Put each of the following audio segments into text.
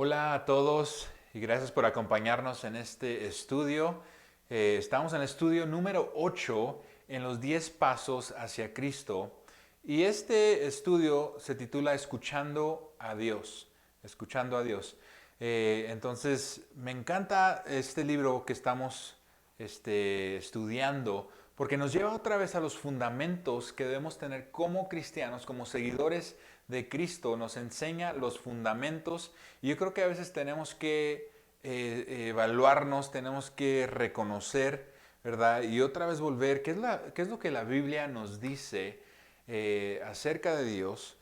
Hola a todos y gracias por acompañarnos en este estudio. Estamos en el estudio número 8 en los 10 pasos hacia Cristo y este estudio se titula Escuchando a Dios. Escuchando a Dios. Entonces me encanta este libro que estamos estudiando porque nos lleva otra vez a los fundamentos que debemos tener como cristianos, como seguidores de Cristo. Nos enseña los fundamentos y yo creo que a veces tenemos que evaluarnos, tenemos que reconocer, ¿verdad? Y otra vez volver, qué es lo que la Biblia nos dice acerca de Dios,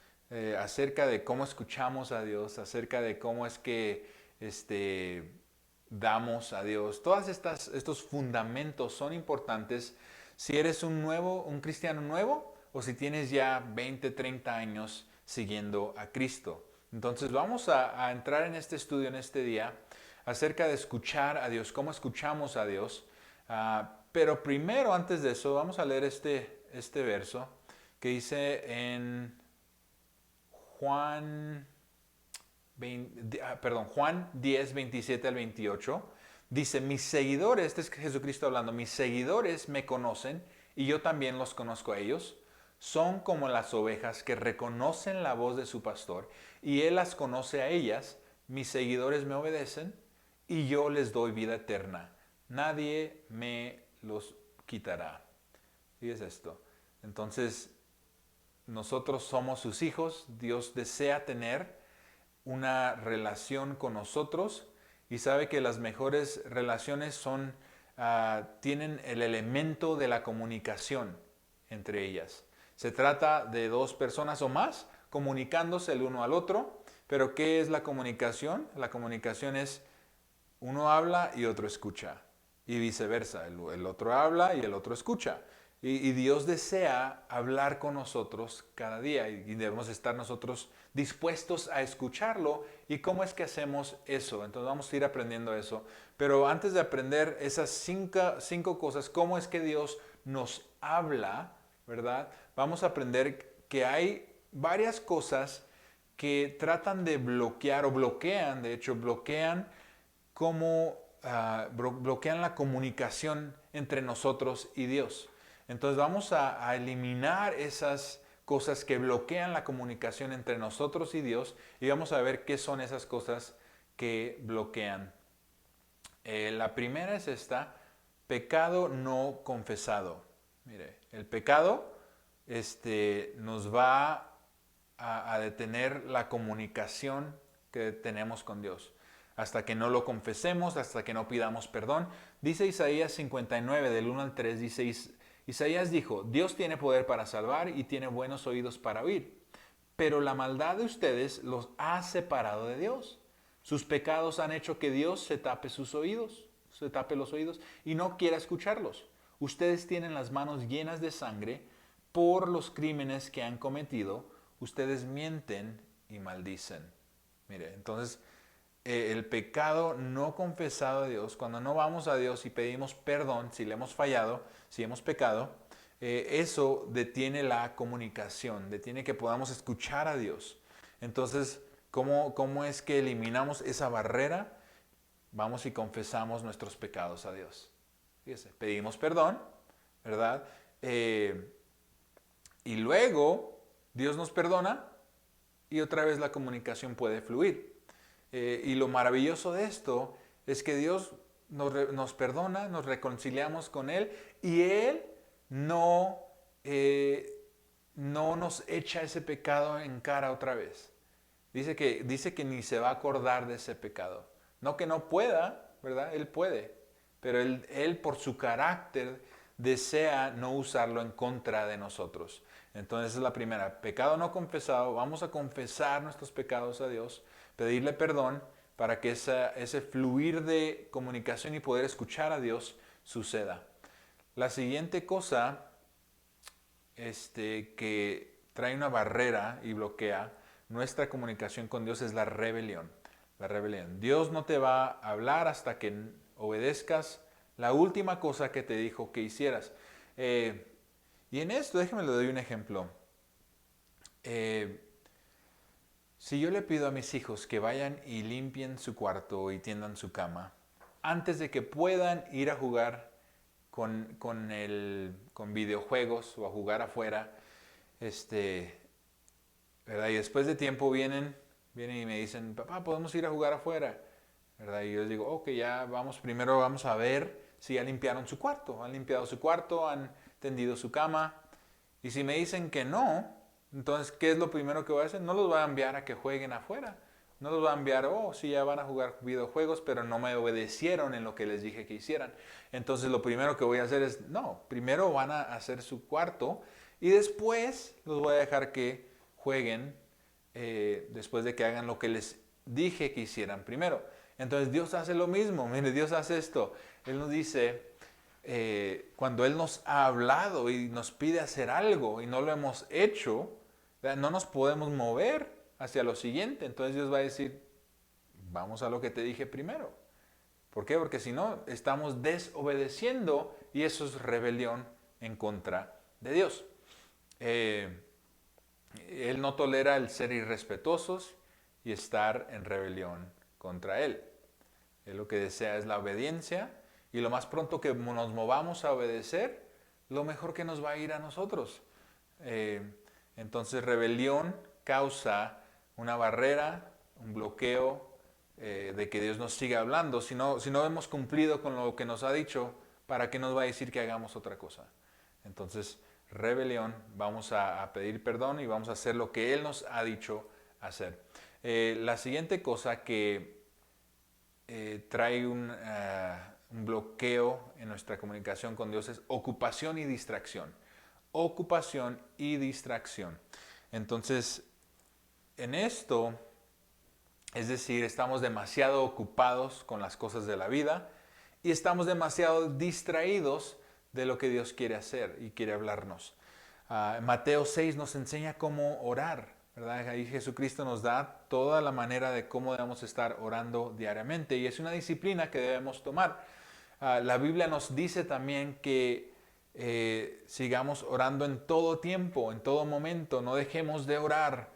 acerca de cómo escuchamos a Dios, acerca de cómo es que este, damos a Dios. Estos fundamentos son importantes si eres un cristiano nuevo o si tienes ya 20, 30 años siguiendo a Cristo. Entonces vamos a entrar en este estudio en este día acerca de escuchar a Dios, cómo escuchamos a Dios. Pero primero, antes de eso, vamos a leer este verso que dice en Juan, Juan 10, 27 al 28. Dice, mis seguidores, este es Jesucristo hablando, mis seguidores me conocen y yo también los conozco a ellos. Son como las ovejas que reconocen la voz de su pastor y él las conoce a ellas. Mis seguidores me obedecen y yo les doy vida eterna. Nadie me los quitará. Fíjese esto. Entonces, nosotros somos sus hijos. Dios desea tener una relación con nosotros y sabe que las mejores relaciones tienen el elemento de la comunicación entre ellas. Se trata de dos personas o más comunicándose el uno al otro, pero ¿qué es la comunicación? La comunicación es uno habla y otro escucha y viceversa, el otro habla y el otro escucha. Y Dios desea hablar con nosotros cada día y debemos estar nosotros dispuestos a escucharlo. ¿Y cómo es que hacemos eso? Entonces vamos a ir aprendiendo eso. Pero antes de aprender esas cinco cosas, cómo es que Dios nos habla, ¿verdad? Vamos a aprender que hay varias cosas que tratan de bloquear o bloquean, de hecho bloquean cómo bloquean la comunicación entre nosotros y Dios. Entonces vamos a eliminar esas cosas que bloquean la comunicación entre nosotros y Dios y vamos a ver qué son esas cosas que bloquean. La primera es esta, pecado no confesado. Mire, el pecado nos va a detener la comunicación que tenemos con Dios. Hasta que no lo confesemos, hasta que no pidamos perdón. Dice Isaías 59, del 1 al 3, dice Isaías dijo, Dios tiene poder para salvar y tiene buenos oídos para oír, pero la maldad de ustedes los ha separado de Dios. Sus pecados han hecho que Dios se tape sus oídos, se tape los oídos y no quiera escucharlos. Ustedes tienen las manos llenas de sangre por los crímenes que han cometido. Ustedes mienten y maldicen. Mire, entonces el pecado no confesado a Dios, cuando no vamos a Dios y pedimos perdón si le hemos fallado, si hemos pecado, eso detiene la comunicación, detiene que podamos escuchar a Dios. Entonces, ¿cómo es que eliminamos esa barrera? Vamos y confesamos nuestros pecados a Dios. Fíjese, pedimos perdón, ¿verdad? Y luego Dios nos perdona y otra vez la comunicación puede fluir. Y lo maravilloso de esto es que Dios nos perdona, nos reconciliamos con Él y Él no, no nos echa ese pecado en cara otra vez. Dice que ni se va a acordar de ese pecado. No que no pueda, ¿verdad? Él puede, pero él por su carácter desea no usarlo en contra de nosotros. Entonces esa es la primera, pecado no confesado, vamos a confesar nuestros pecados a Dios, pedirle perdón para que ese fluir de comunicación y poder escuchar a Dios suceda. La siguiente cosa que trae una barrera y bloquea nuestra comunicación con Dios es la rebelión. La rebelión. Dios no te va a hablar hasta que obedezcas la última cosa que te dijo que hicieras. Y en esto, déjeme le doy un ejemplo. Si yo le pido a mis hijos que vayan y limpien su cuarto y tiendan su cama, antes de que puedan ir a jugar con videojuegos o a jugar afuera, este, ¿verdad? Y después de tiempo vienen y me dicen, papá, podemos ir a jugar afuera, ¿verdad? Y yo les digo, ok, ya vamos, primero vamos a ver si ya limpiaron su cuarto, han limpiado su cuarto, han tendido su cama. Y si me dicen que no, entonces, ¿qué es lo primero que voy a hacer? No los voy a enviar a que jueguen afuera. No los voy a enviar, oh, sí, ya van a jugar videojuegos, pero no me obedecieron en lo que les dije que hicieran. Entonces, lo primero que voy a hacer es, no, primero van a hacer su cuarto y después los voy a dejar que jueguen después de que hagan lo que les dije que hicieran primero. Entonces, Dios hace lo mismo. Mire, Dios hace esto. Él nos dice, cuando Él nos ha hablado y nos pide hacer algo y no lo hemos hecho, no nos podemos mover hacia lo siguiente. Entonces Dios va a decir, vamos a lo que te dije primero. ¿Por qué? Porque si no, estamos desobedeciendo y eso es rebelión en contra de Dios. Él no tolera el ser irrespetuosos y estar en rebelión contra Él. Él lo que desea es la obediencia y lo más pronto que nos movamos a obedecer, lo mejor que nos va a ir a nosotros. Entonces rebelión causa una barrera, un bloqueo de que Dios nos siga hablando. Si no hemos cumplido con lo que nos ha dicho, ¿para qué nos va a decir que hagamos otra cosa? Entonces, rebelión, vamos a pedir perdón y vamos a hacer lo que Él nos ha dicho hacer. La siguiente cosa que trae un bloqueo en nuestra comunicación con Dios es ocupación y distracción. Ocupación y distracción. Entonces, en esto, es decir, estamos demasiado ocupados con las cosas de la vida y estamos demasiado distraídos de lo que Dios quiere hacer y quiere hablarnos. Mateo 6 nos enseña cómo orar, ¿verdad? Ahí Jesucristo nos da toda la manera de cómo debemos estar orando diariamente y es una disciplina que debemos tomar. La Biblia nos dice también que sigamos orando en todo tiempo, en todo momento, no dejemos de orar.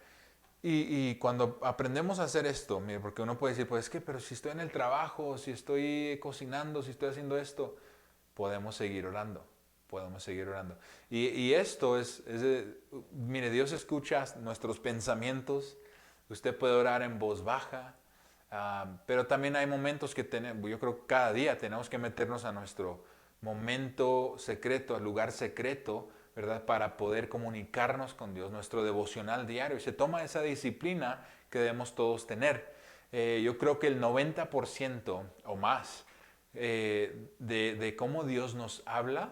Y cuando aprendemos a hacer esto, mire, porque uno puede decir, pues es que, pero si estoy en el trabajo, si estoy cocinando, si estoy haciendo esto, podemos seguir orando, podemos seguir orando. Y esto mire, Dios escucha nuestros pensamientos, usted puede orar en voz baja, pero también hay momentos que tenemos, yo creo que cada día tenemos que meternos a nuestro momento secreto, al lugar secreto, ¿verdad? Para poder comunicarnos con Dios, nuestro devocional diario. Y se toma esa disciplina que debemos todos tener. Yo creo que el 90% o más de cómo Dios nos habla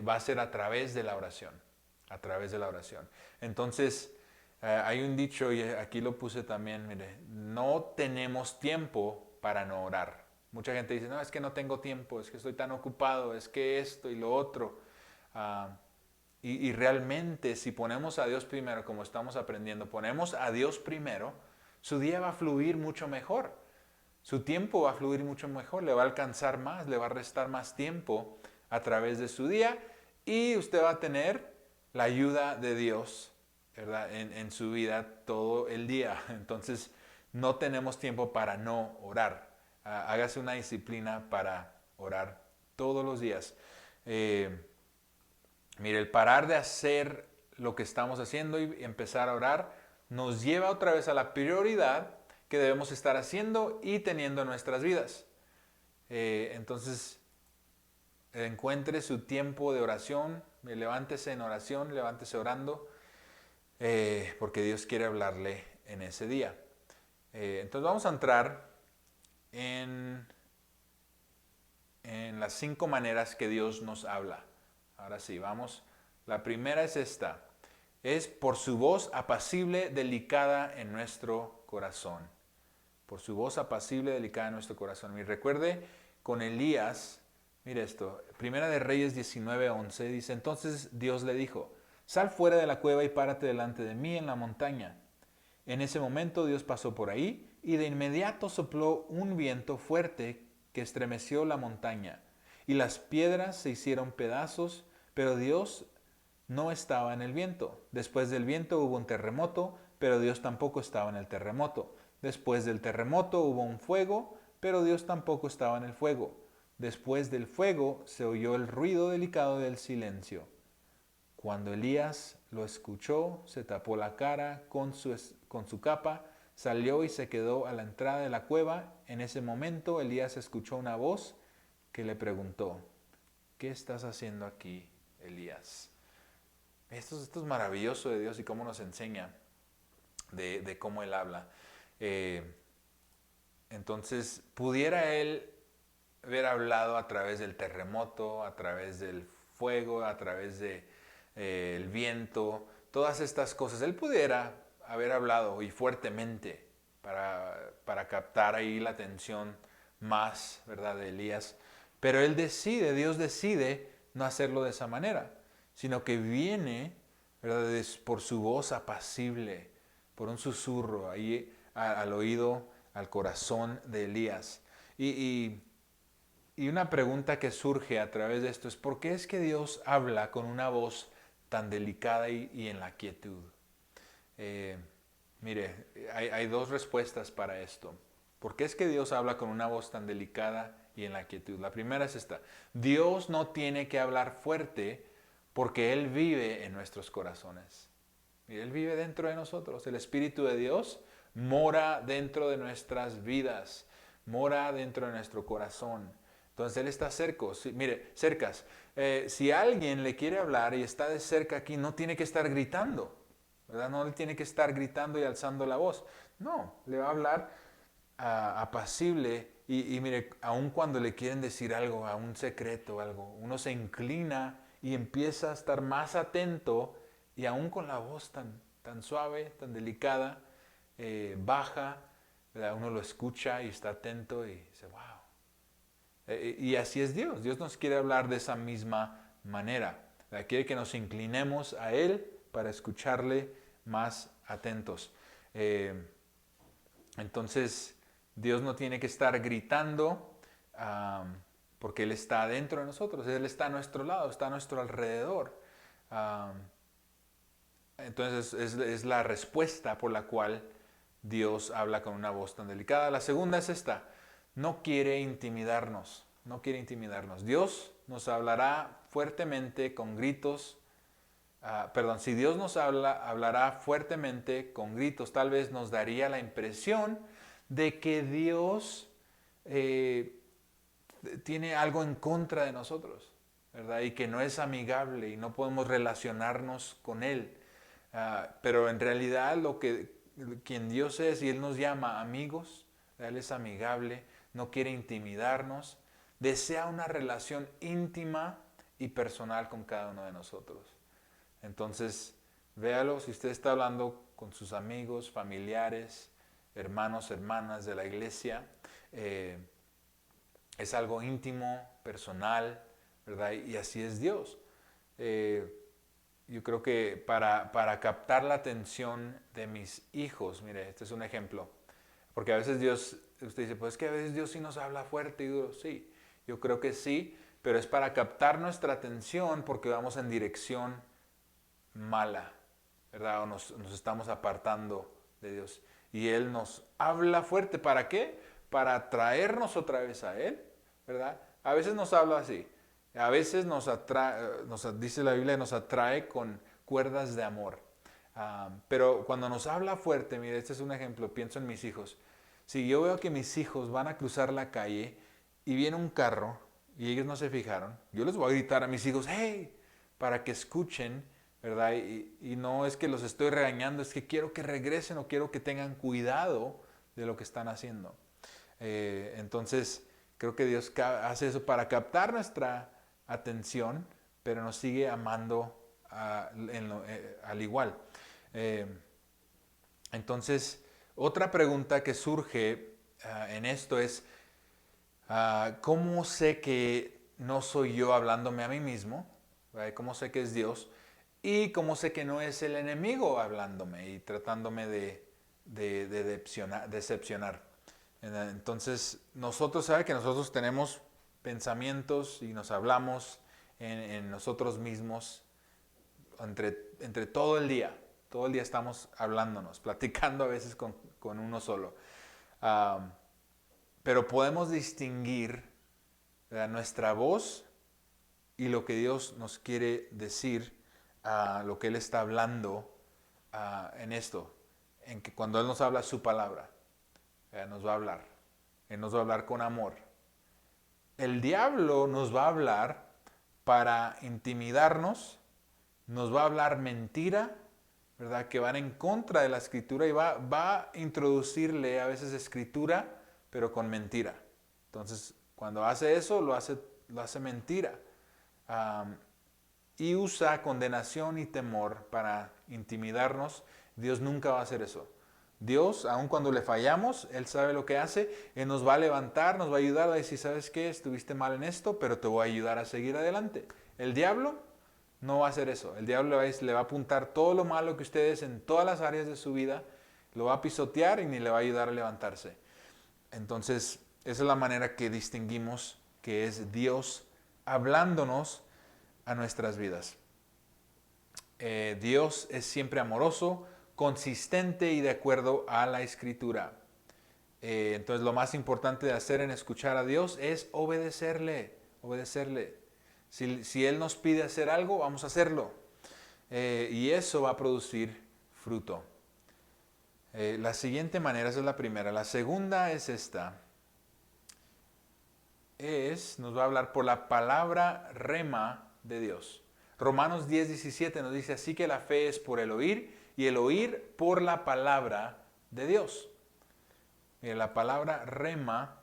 va a ser a través de la oración. A través de la oración. Entonces, hay un dicho, y aquí lo puse también, mire, no tenemos tiempo para no orar. Mucha gente dice, no, es que no tengo tiempo, es que estoy tan ocupado, es que esto y lo otro. Y realmente si ponemos a Dios primero, como estamos aprendiendo, ponemos a Dios primero, su día va a fluir mucho mejor. Su tiempo va a fluir mucho mejor, le va a alcanzar más, le va a restar más tiempo a través de su día y usted va a tener la ayuda de Dios, ¿verdad? En su vida todo el día. Entonces no tenemos tiempo para no orar. Hágase una disciplina para orar todos los días. Mire, el parar de hacer lo que estamos haciendo y empezar a orar nos lleva otra vez a la prioridad que debemos estar haciendo y teniendo en nuestras vidas. Entonces, encuentre su tiempo de oración, levántese en oración, levántese orando, porque Dios quiere hablarle en ese día. Entonces vamos a entrar en las 5 maneras que Dios nos habla. Ahora sí, vamos. La primera es esta. Es por su voz apacible, delicada en nuestro corazón. Por su voz apacible, delicada en nuestro corazón. Y recuerde con Elías, mire esto, Primera de Reyes 19:11, dice, entonces Dios le dijo, sal fuera de la cueva y párate delante de mí en la montaña. En ese momento Dios pasó por ahí y de inmediato sopló un viento fuerte que estremeció la montaña y las piedras se hicieron pedazos, pero Dios no estaba en el viento. Después del viento hubo un terremoto, pero Dios tampoco estaba en el terremoto. Después del terremoto hubo un fuego, pero Dios tampoco estaba en el fuego. Después del fuego se oyó el ruido delicado del silencio. Cuando Elías lo escuchó, se tapó la cara con su capa, salió y se quedó a la entrada de la cueva. En ese momento Elías escuchó una voz que le preguntó, ¿qué estás haciendo aquí, Elías? Esto es maravilloso de Dios y cómo nos enseña de cómo Él habla. Eh, entonces, pudiera Él haber hablado a través del terremoto, a través del fuego, a través de, el viento, todas estas cosas. Él pudiera haber hablado y fuertemente para captar ahí la atención más, ¿verdad?, de Elías. Pero él decide, Dios decide no hacerlo de esa manera, sino que viene, ¿verdad?, por su voz apacible, por un susurro ahí al oído, al corazón de Elías. Y una pregunta que surge a través de esto es, ¿por qué es que Dios habla con una voz tan delicada y en la quietud? Eh, Mire, hay dos respuestas para esto. ¿Por qué es que Dios habla con una voz tan delicada y en la quietud? La primera es esta. Dios no tiene que hablar fuerte porque Él vive en nuestros corazones. Mire, Él vive dentro de nosotros. El Espíritu de Dios mora dentro de nuestras vidas, mora dentro de nuestro corazón. Entonces Él está cerca. Mire, cercas. Si alguien le quiere hablar y está de cerca aquí, no tiene que estar gritando, ¿verdad? No le tiene que estar gritando y alzando la voz. No, le va a hablar apacible y mire, aun cuando le quieren decir algo, a un secreto, algo, uno se inclina y empieza a estar más atento y aún con la voz tan suave, tan delicada, baja, ¿verdad? Uno lo escucha y está atento y dice, wow. Y así es Dios. Dios nos quiere hablar de esa misma manera. ¿Verdad? Quiere que nos inclinemos a Él para escucharle más atentos. Entonces, Dios no tiene que estar gritando porque Él está dentro de nosotros. Él está a nuestro lado, está a nuestro alrededor. Entonces, es la respuesta por la cual Dios habla con una voz tan delicada. La segunda es esta. No quiere intimidarnos, no quiere intimidarnos. Dios nos hablará fuertemente con gritos. Si Dios nos hablará fuertemente con gritos, tal vez nos daría la impresión de que Dios tiene algo en contra de nosotros, ¿verdad? Y que no es amigable y no podemos relacionarnos con Él. Pero en realidad quien Dios es y Él nos llama amigos, Él es amigable, no quiere intimidarnos, desea una relación íntima y personal con cada uno de nosotros. Entonces, véalo, si usted está hablando con sus amigos, familiares, hermanos, hermanas de la iglesia, es algo íntimo, personal, ¿verdad? Y así es Dios. Yo creo que para captar la atención de mis hijos, mire, este es un ejemplo, porque a veces Dios, usted dice, pues es que a veces Dios sí nos habla fuerte y duro, sí, yo creo que sí, pero es para captar nuestra atención porque vamos en dirección mala, ¿verdad? O nos estamos apartando de Dios. Y Él nos habla fuerte, ¿para qué? Para traernos otra vez a Él, ¿verdad? A veces nos habla así, a veces nos dice la Biblia, nos atrae con cuerdas de amor. Pero cuando nos habla fuerte, mire, este es un ejemplo, pienso en mis hijos. Si yo veo que mis hijos van a cruzar la calle y viene un carro y ellos no se fijaron, yo les voy a gritar a mis hijos, ¡hey! Para que escuchen, ¿verdad? Y no es que los estoy regañando, es que quiero que regresen o quiero que tengan cuidado de lo que están haciendo. Entonces, creo que Dios hace eso para captar nuestra atención, pero nos sigue amando al igual. Entonces, otra pregunta que surge en esto es, ¿cómo sé que no soy yo hablándome a mí mismo? ¿Verdad? ¿Cómo sé que es Dios? Y cómo sé que no es el enemigo hablándome y tratándome de decepcionar. Entonces, sabe que nosotros tenemos pensamientos y nos hablamos en nosotros mismos entre todo el día. Todo el día estamos hablándonos, platicando a veces con uno solo. Pero podemos distinguir, ¿verdad?, nuestra voz y lo que Dios nos quiere decir, lo que Él está hablando en esto. En que cuando Él nos habla su palabra, nos va a hablar. Él nos va a hablar con amor. El diablo nos va a hablar para intimidarnos, nos va a hablar mentira, ¿verdad?, que van en contra de la escritura y va a introducirle a veces escritura, pero con mentira. Entonces, cuando hace eso, lo hace mentira. Y usa condenación y temor para intimidarnos. Dios nunca va a hacer eso. Dios, aun cuando le fallamos, Él sabe lo que hace. Él nos va a levantar, nos va a ayudar a decir, ¿sabes qué? Estuviste mal en esto, pero te voy a ayudar a seguir adelante. El diablo no va a hacer eso. El diablo le va a apuntar todo lo malo que ustedes en todas las áreas de su vida, lo va a pisotear y ni le va a ayudar a levantarse. Entonces, esa es la manera que distinguimos que es Dios hablándonos a nuestras vidas. Dios es siempre amoroso, consistente y de acuerdo a la Escritura. Entonces, lo más importante de hacer en escuchar a Dios es obedecerle. Si Él nos pide hacer algo, vamos a hacerlo. Y eso va a producir fruto. La siguiente manera, esa es la primera. La segunda es esta. Nos va a hablar por la palabra rema de Dios. Romanos 10:17 nos dice, así que la fe es por el oír y el oír por la palabra de Dios. La palabra rema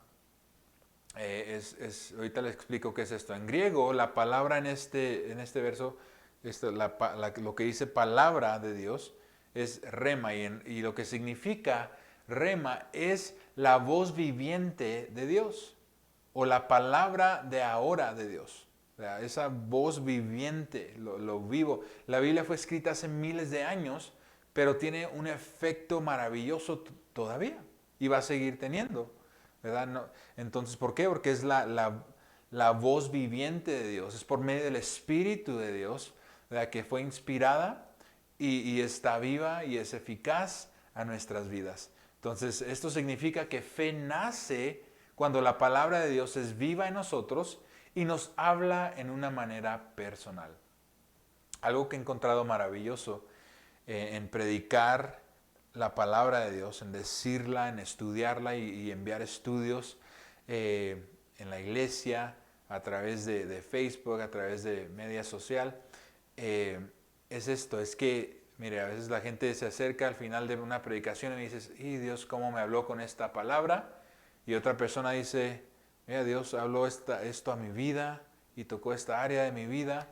ahorita les explico qué es esto. En griego, la palabra en este verso, lo que dice palabra de Dios, es rema. Y lo que significa rema es la voz viviente de Dios. O la palabra de ahora de Dios. Esa voz viviente, lo vivo. La Biblia fue escrita hace miles de años, pero tiene un efecto maravilloso todavía. Y va a seguir teniendo, ¿verdad? No, entonces, ¿por qué? Porque es la voz viviente de Dios. Es por medio del Espíritu de Dios, ¿verdad?, que fue inspirada y está viva y es eficaz a nuestras vidas. Entonces, esto significa que fe nace cuando la palabra de Dios es viva en nosotros y nos habla en una manera personal. Algo que he encontrado maravilloso en predicar la palabra de Dios, en decirla, en estudiarla y enviar estudios en la iglesia, a través de Facebook, a través de media social, es esto, es que, mire, a veces la gente se acerca al final de una predicación y me dice, ¡y Dios, cómo me habló con esta palabra! Y otra persona dice, mira, Dios habló esto a mi vida y tocó esta área de mi vida.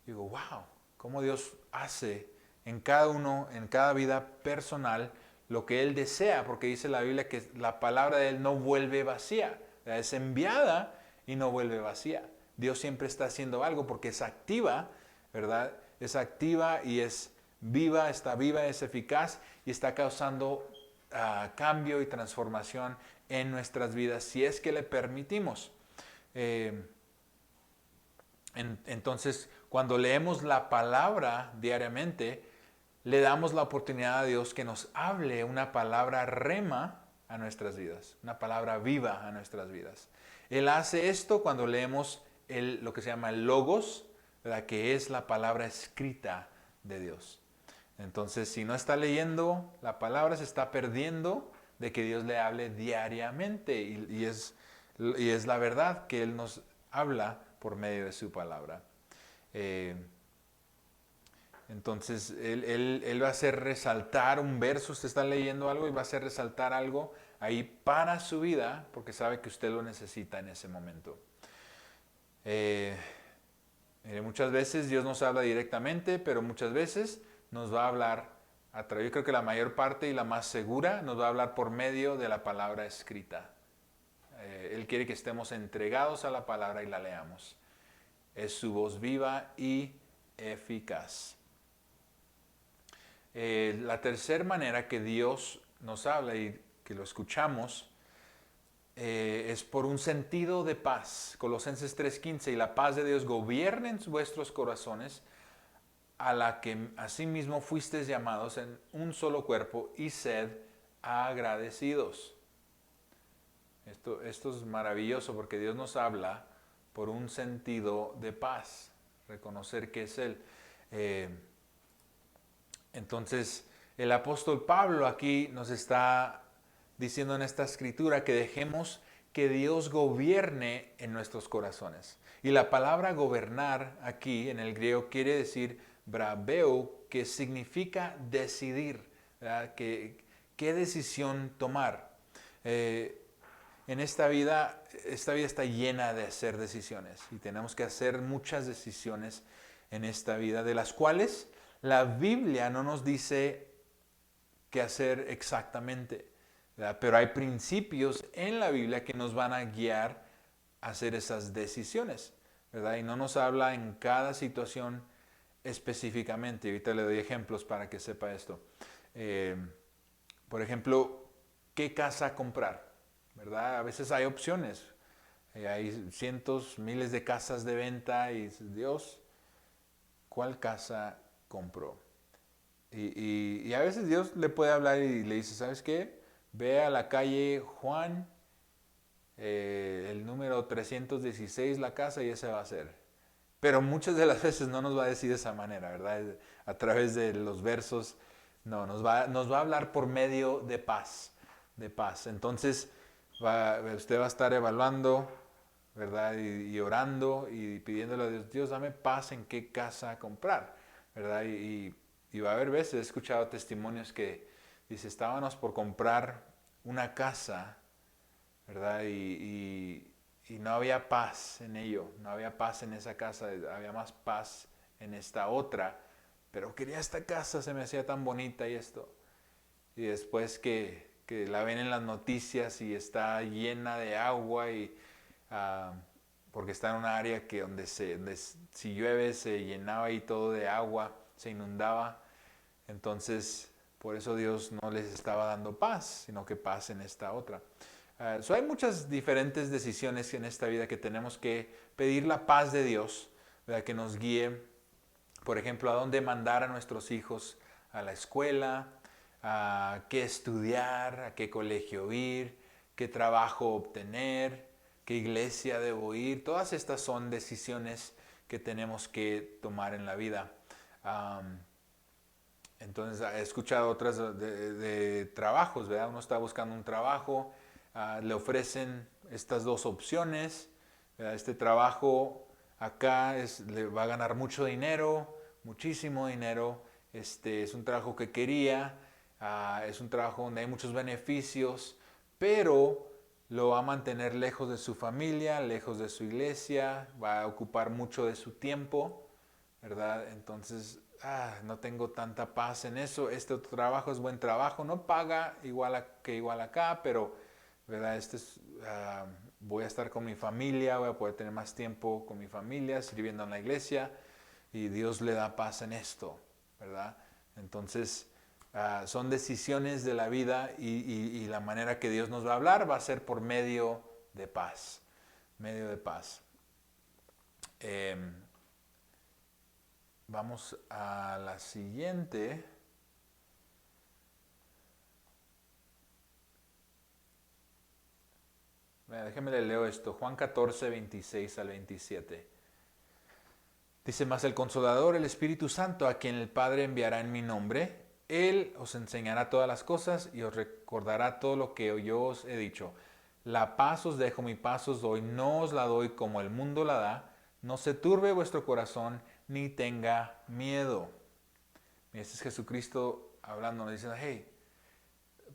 Y digo, wow, cómo Dios hace en cada vida personal, lo que Él desea, porque dice la Biblia que la palabra de Él no vuelve vacía. Es enviada y no vuelve vacía. Dios siempre está haciendo algo porque es activa, ¿verdad? Es activa y es viva, es eficaz y está causando cambio y transformación en nuestras vidas, si es que le permitimos. Entonces, cuando leemos la palabra diariamente, le damos la oportunidad a Dios que nos hable una palabra rema a nuestras vidas, una palabra viva a nuestras vidas. Él hace esto cuando leemos lo que se llama el Logos, ¿verdad?, que es la palabra escrita de Dios. Entonces, si no está leyendo la palabra, se está perdiendo de que Dios le hable diariamente. Y es la verdad que Él nos habla por medio de su palabra. Entonces, él va a hacer resaltar un verso, usted está leyendo algo y va a hacer resaltar algo ahí para su vida, porque sabe que usted lo necesita en ese momento. Muchas veces Dios nos habla directamente, pero muchas veces nos va a hablar yo creo que la mayor parte y la más segura nos va a hablar por medio de la palabra escrita. Él quiere que estemos entregados a la palabra y la leamos. Es su voz viva y eficaz. La tercera manera que Dios nos habla y que lo escuchamos es por un sentido de paz. Colosenses 3:15, y la paz de Dios gobierne en vuestros corazones, a la que asimismo fuisteis llamados en un solo cuerpo, y sed agradecidos. Esto es maravilloso porque Dios nos habla por un sentido de paz, reconocer que es Él. Entonces, el apóstol Pablo aquí nos está diciendo en esta escritura que dejemos que Dios gobierne en nuestros corazones. Y la palabra gobernar aquí en el griego quiere decir brabeo, que significa decidir, ¿verdad? ¿Qué decisión tomar? En esta vida está llena de hacer decisiones y tenemos que hacer muchas decisiones en esta vida, de las cuales la Biblia no nos dice qué hacer exactamente, ¿verdad? Pero hay principios en la Biblia que nos van a guiar a hacer esas decisiones, ¿verdad? Y no nos habla en cada situación específicamente. Ahorita le doy ejemplos para que sepa esto. Por ejemplo, ¿qué casa comprar? ¿Verdad? A veces hay opciones. Hay cientos, miles de casas de venta y Dios, ¿cuál casa compró? Y a veces Dios le puede hablar y le dice, ¿sabes qué? Ve a la calle Juan, el número 316, la casa, y ese va a ser. Pero muchas de las veces no nos va a decir de esa manera, ¿verdad? A través de los versos, no, nos va a hablar por medio de paz, de paz. Entonces, usted va a estar evaluando, ¿verdad? Y orando y pidiéndole a Dios, Dios, dame paz en qué casa comprar, ¿verdad? Y va a haber veces, he escuchado testimonios que dice, estábamos por comprar una casa, ¿verdad? Y no había paz en ello, no había paz en esa casa, había más paz en esta otra, pero quería esta casa, se me hacía tan bonita y esto. Y después que la ven en las noticias y está llena de agua y porque está en un área que donde si llueve se llenaba ahí todo de agua, se inundaba. Entonces, por eso Dios no les estaba dando paz, sino que paz en esta otra. Hay muchas diferentes decisiones en esta vida que tenemos que pedir la paz de Dios, ¿verdad? Que nos guíe, por ejemplo, a dónde mandar a nuestros hijos a la escuela, a qué estudiar, a qué colegio ir, qué trabajo obtener, qué iglesia debo ir. Todas estas son decisiones que tenemos que tomar en la vida. Entonces he escuchado otras de trabajos, ¿verdad? Uno está buscando un trabajo, le ofrecen estas dos opciones, ¿verdad? Este trabajo acá le va a ganar mucho dinero, muchísimo dinero, es un trabajo que quería, es un trabajo donde hay muchos beneficios, pero lo va a mantener lejos de su familia, lejos de su iglesia, va a ocupar mucho de su tiempo, ¿verdad? Entonces, no tengo tanta paz en eso. Este otro trabajo es buen trabajo, no paga igual acá, pero, ¿verdad? Voy a estar con mi familia, voy a poder tener más tiempo con mi familia, sirviendo en la iglesia, y Dios le da paz en esto, ¿verdad? Entonces, son decisiones de la vida y la manera que Dios nos va a hablar va a ser por medio de paz, medio de paz. Vamos a la siguiente. Déjeme le leo esto. Juan 14, 26 al 27. Dice, mas el Consolador, el Espíritu Santo, a quien el Padre enviará en mi nombre, Él os enseñará todas las cosas y os recordará todo lo que yo os he dicho. La paz os dejo, mi paz os doy, no os la doy como el mundo la da. No se turbe vuestro corazón, ni tenga miedo. Este es Jesucristo hablando, nos dice, hey,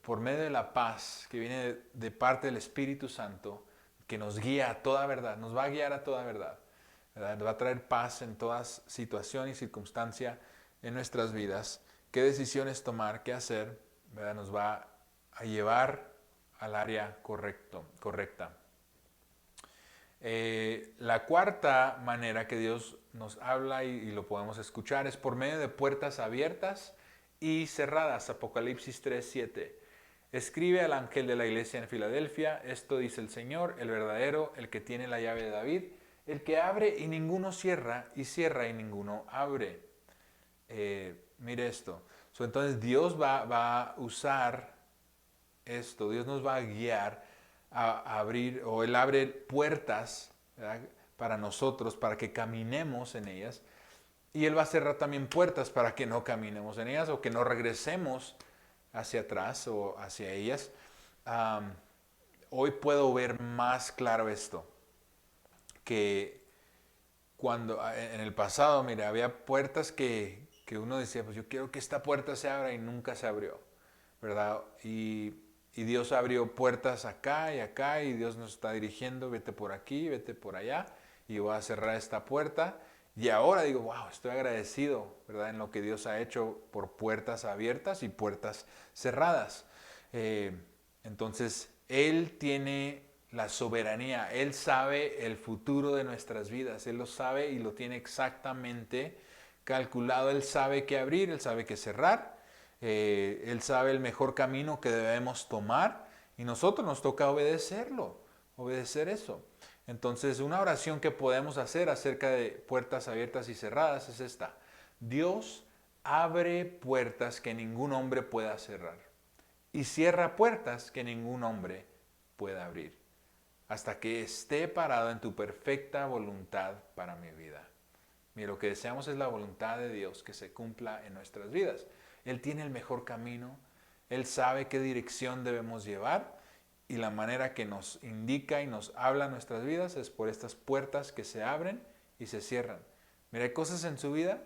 por medio de la paz que viene de parte del Espíritu Santo, que nos guía a toda verdad, nos va a guiar a toda verdad, ¿verdad? Va a traer paz en toda situación y circunstancia en nuestras vidas. Qué decisiones tomar, qué hacer, ¿verdad? Nos va a llevar al área correcta. La cuarta manera que Dios nos habla y lo podemos escuchar es por medio de puertas abiertas y cerradas. Apocalipsis 3:7. Escribe al ángel de la iglesia en Filadelfia, esto dice el Señor, el verdadero, el que tiene la llave de David, el que abre y ninguno cierra, y cierra y ninguno abre. mire esto. Entonces Dios va a usar esto, Dios nos va a guiar a abrir, o Él abre puertas, ¿verdad?, para nosotros, para que caminemos en ellas. Y Él va a cerrar también puertas para que no caminemos en ellas o que no regresemos hacia atrás o hacia ellas. Um, Hoy puedo ver más claro esto, que cuando en el pasado, mira, había puertas que uno decía, pues yo quiero que esta puerta se abra y nunca se abrió, ¿verdad? Y Dios abrió puertas acá y Dios nos está dirigiendo, vete por aquí, vete por allá y voy a cerrar esta puerta. Y ahora digo, wow, estoy agradecido, ¿verdad?, en lo que Dios ha hecho por puertas abiertas y puertas cerradas. Entonces, Él tiene la soberanía, Él sabe el futuro de nuestras vidas, Él lo sabe y lo tiene exactamente calculado, Él sabe qué abrir, Él sabe qué cerrar, Él sabe el mejor camino que debemos tomar y nosotros nos toca obedecerlo, obedecer eso. Entonces, una oración que podemos hacer acerca de puertas abiertas y cerradas es esta: Dios abre puertas que ningún hombre pueda cerrar y cierra puertas que ningún hombre pueda abrir, hasta que esté parado en tu perfecta voluntad para mi vida. Mira, lo que deseamos es la voluntad de Dios que se cumpla en nuestras vidas. Él tiene el mejor camino, Él sabe qué dirección debemos llevar y la manera que nos indica y nos habla en nuestras vidas es por estas puertas que se abren y se cierran. Mira, hay cosas en su vida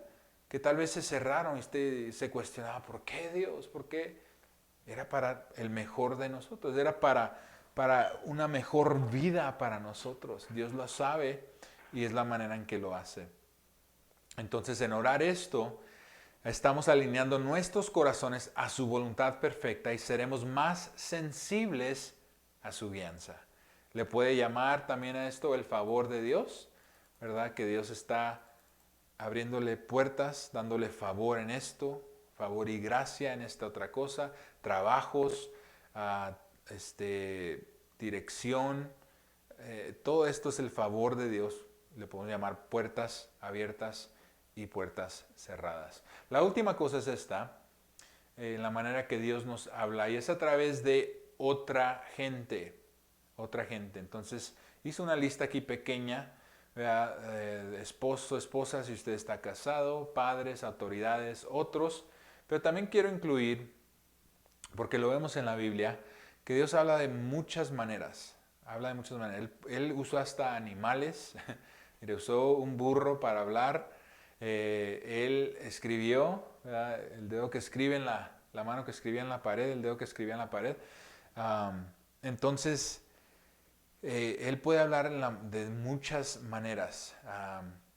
que tal vez se cerraron y usted se cuestionaba, ¿por qué Dios? ¿Por qué? Era para el mejor de nosotros, era para una mejor vida para nosotros. Dios lo sabe y es la manera en que lo hace. Entonces, en orar esto, estamos alineando nuestros corazones a su voluntad perfecta y seremos más sensibles a su guianza. Le puede llamar también a esto el favor de Dios, ¿verdad? Que Dios está abriéndole puertas, dándole favor en esto, favor y gracia en esta otra cosa, trabajos, dirección, todo esto es el favor de Dios. Le podemos llamar puertas abiertas y puertas cerradas. La última cosa es esta, la manera que Dios nos habla, y es a través de otra gente. Entonces, hice una lista aquí pequeña, esposo, esposa, si usted está casado, padres, autoridades, otros, pero también quiero incluir, porque lo vemos en la Biblia, que Dios habla de muchas maneras. Él usó hasta animales, usó un burro para hablar. Él escribió, ¿verdad?, el dedo que escribe en la mano que escribía en la pared, el dedo que escribía en la pared. Entonces, Él puede hablar de muchas maneras,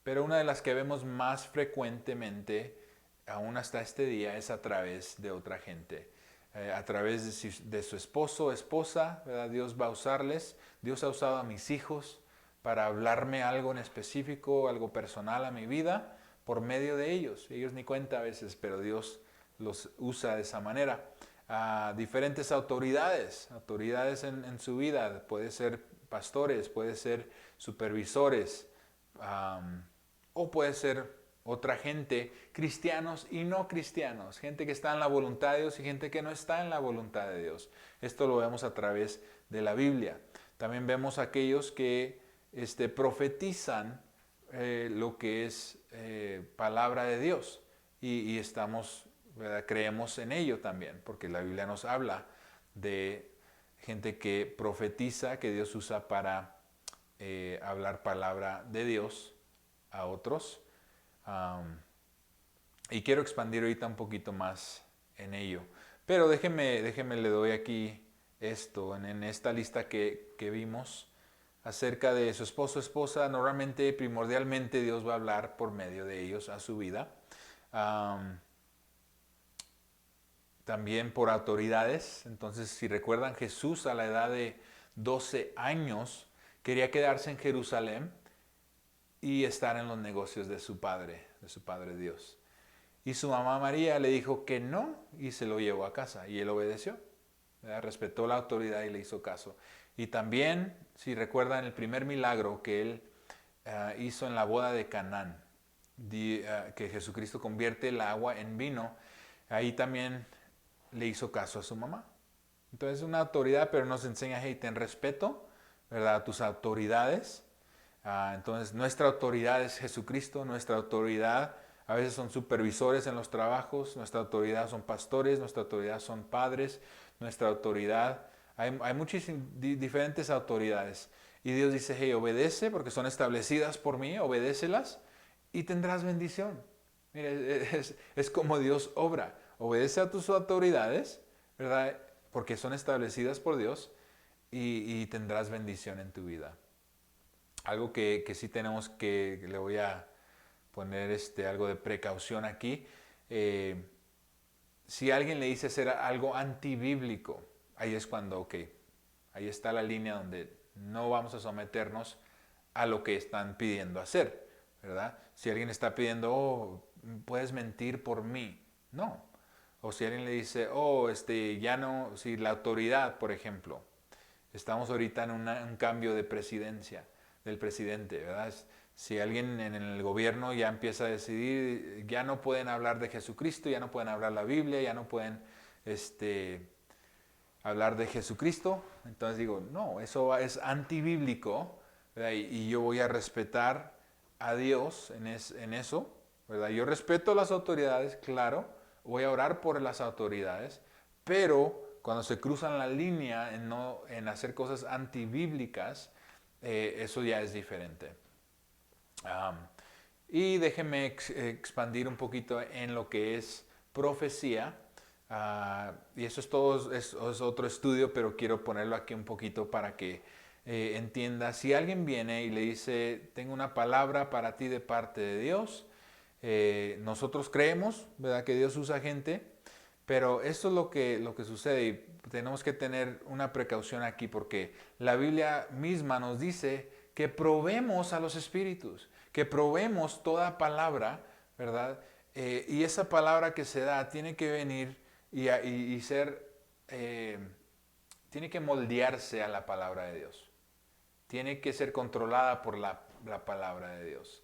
pero una de las que vemos más frecuentemente, aún hasta este día, es a través de otra gente. A través de su esposo o esposa, ¿verdad? Dios va a usarles. Dios ha usado a mis hijos para hablarme algo en específico, algo personal a mi vida, por medio de ellos. Ellos ni cuenta a veces, pero Dios los usa de esa manera. A diferentes autoridades en su vida, puede ser pastores, puede ser supervisores, o puede ser otra gente, cristianos y no cristianos, gente que está en la voluntad de Dios y gente que no está en la voluntad de Dios. Esto lo vemos a través de la Biblia. También vemos aquellos que profetizan lo que es palabra de Dios y estamos, ¿verdad?, creemos en ello también, porque la Biblia nos habla de gente que profetiza, que Dios usa para hablar palabra de Dios a otros. Y quiero expandir ahorita un poquito más en ello. Pero déjeme, le doy aquí esto, en esta lista que vimos acerca de su esposo o esposa. Normalmente, primordialmente, Dios va a hablar por medio de ellos a su vida. También por autoridades. Entonces, si recuerdan, Jesús a la edad de 12 años quería quedarse en Jerusalén y estar en los negocios de su padre Dios. Y su mamá María le dijo que no y se lo llevó a casa y él obedeció. Respetó la autoridad y le hizo caso. Y también, si recuerdan, el primer milagro que él hizo en la boda de Canaán, que Jesucristo convierte el agua en vino, ahí también le hizo caso a su mamá. Entonces una autoridad, pero nos enseña, hey, ten respeto, ¿verdad? A tus autoridades. Entonces nuestra autoridad es Jesucristo, nuestra autoridad a veces son supervisores en los trabajos, nuestra autoridad son pastores, nuestra autoridad son padres, nuestra autoridad, hay muchas diferentes autoridades. Y Dios dice, hey, obedece porque son establecidas por mí, obedécelas y tendrás bendición. Mire, es como Dios obra. Obedece a tus autoridades, ¿verdad? Porque son establecidas por Dios y tendrás bendición en tu vida. Algo que sí tenemos que le voy a poner algo de precaución aquí. Si alguien le dice hacer algo antibíblico, ahí es cuando, ok, ahí está la línea donde no vamos a someternos a lo que están pidiendo hacer, ¿verdad? Si alguien está pidiendo, oh, puedes mentir por mí, no. O si alguien le dice, oh, ya no, si la autoridad, por ejemplo, estamos ahorita en un cambio de presidencia, del presidente, ¿verdad? Si alguien en el gobierno ya empieza a decidir, ya no pueden hablar de Jesucristo, ya no pueden hablar la Biblia, ya no pueden hablar de Jesucristo, entonces digo, no, eso es antibíblico, ¿verdad? Y yo voy a respetar a Dios en eso, ¿verdad? Yo respeto las autoridades, claro, voy a orar por las autoridades, pero cuando se cruzan la línea en hacer cosas antibíblicas, eso ya es diferente. Y déjenme expandir un poquito en lo que es profecía. Y eso es todo, es otro estudio, pero quiero ponerlo aquí un poquito para que entienda. Si alguien viene y le dice, tengo una palabra para ti de parte de Dios, nosotros creemos, ¿verdad?, que Dios usa gente, pero esto es lo que sucede y tenemos que tener una precaución aquí porque la Biblia misma nos dice que probemos a los espíritus, que probemos toda palabra, ¿verdad? Y esa palabra que se da tiene que venir y ser, tiene que moldearse a la palabra de Dios. Tiene que ser controlada por la palabra de Dios.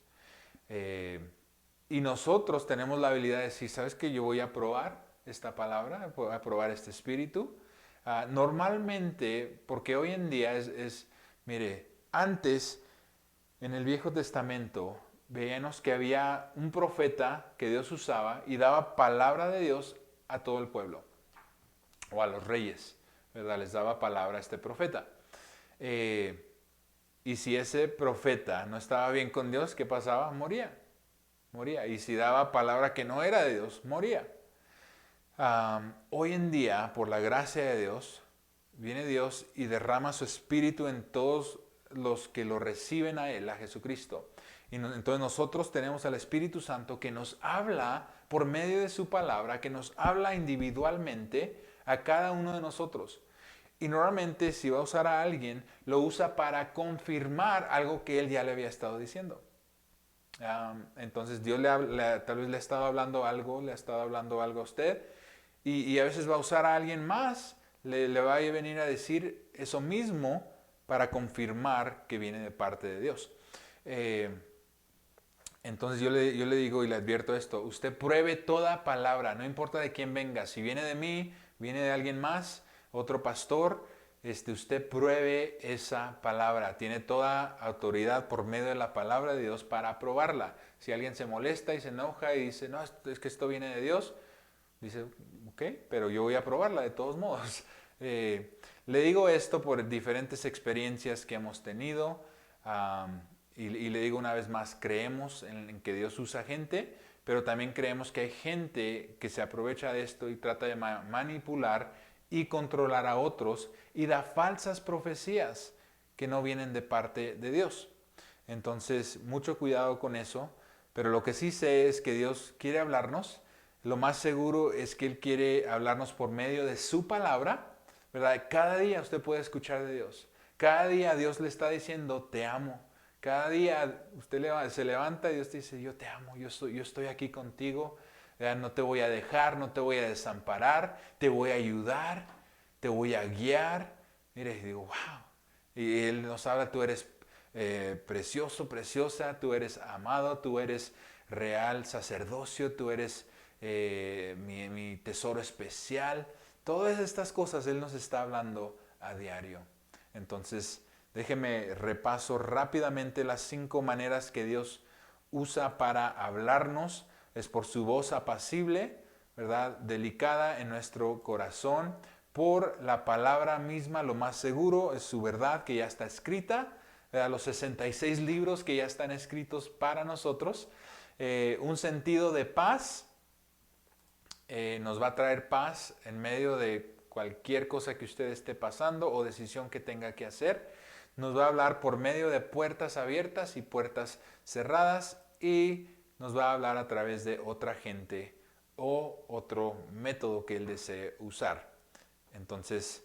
Y nosotros tenemos la habilidad de decir, ¿sabes qué? Yo voy a probar esta palabra, voy a probar este espíritu. Normalmente, porque hoy en día mire, antes en el Viejo Testamento veíamos que había un profeta que Dios usaba y daba palabra de Dios a todo el pueblo o a los reyes, ¿verdad? Les daba palabra a este profeta. Y si ese profeta no estaba bien con Dios, ¿qué pasaba? Moría. Y si daba palabra que no era de Dios, moría. Hoy en día, por la gracia de Dios, viene Dios y derrama su espíritu en todos los que lo reciben a Él, a Jesucristo. Y entonces nosotros tenemos al Espíritu Santo que nos habla por medio de su palabra, que nos habla individualmente a cada uno de nosotros. Y normalmente si va a usar a alguien, lo usa para confirmar algo que Él ya le había estado diciendo. Entonces Dios tal vez le ha estado hablando algo, a usted y a veces va a usar a alguien más, le va a venir a decir eso mismo para confirmar que viene de parte de Dios. Entonces yo le digo y le advierto esto, usted pruebe toda palabra, no importa de quién venga, si viene de mí, viene de alguien más, otro pastor, usted pruebe esa palabra, tiene toda autoridad por medio de la palabra de Dios para aprobarla. Si alguien se molesta y se enoja y dice, no, es que esto viene de Dios, dice, ok, pero yo voy a aprobarla de todos modos. Le digo esto por diferentes experiencias que hemos tenido y le digo una vez más, creemos en que Dios usa gente, pero también creemos que hay gente que se aprovecha de esto y trata de manipular y controlar a otros y da falsas profecías que no vienen de parte de Dios. Entonces, mucho cuidado con eso, pero lo que sí sé es que Dios quiere hablarnos. Lo más seguro es que Él quiere hablarnos por medio de su palabra, ¿verdad? Cada día usted puede escuchar de Dios. Cada día Dios le está diciendo, te amo. Cada día usted se levanta y Dios te dice, yo te amo, yo estoy aquí contigo. No te voy a dejar, no te voy a desamparar, te voy a ayudar, te voy a guiar. Mire, y digo, wow. Y Él nos habla, tú eres precioso, preciosa, tú eres amado, tú eres real sacerdocio, tú eres mi tesoro especial. Todas estas cosas Él nos está hablando a diario. Entonces, déjeme repaso rápidamente las 5 maneras que Dios usa para hablarnos. Es por su voz apacible, ¿verdad? Delicada en nuestro corazón, por la palabra misma, lo más seguro es su verdad que ya está escrita, ¿verdad? Los 66 libros que ya están escritos para nosotros, un sentido de paz, nos va a traer paz en medio de cualquier cosa que usted esté pasando o decisión que tenga que hacer. Nos va a hablar por medio de puertas abiertas y puertas cerradas, y nos va a hablar a través de otra gente o otro método que Él desee usar. Entonces,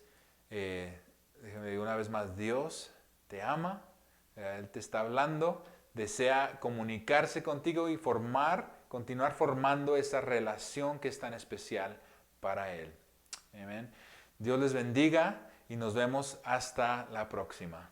déjame decir una vez más, Dios te ama, Él te está hablando, desea comunicarse contigo y continuar formando esa relación que es tan especial para Él. Amén. Dios les bendiga y nos vemos hasta la próxima.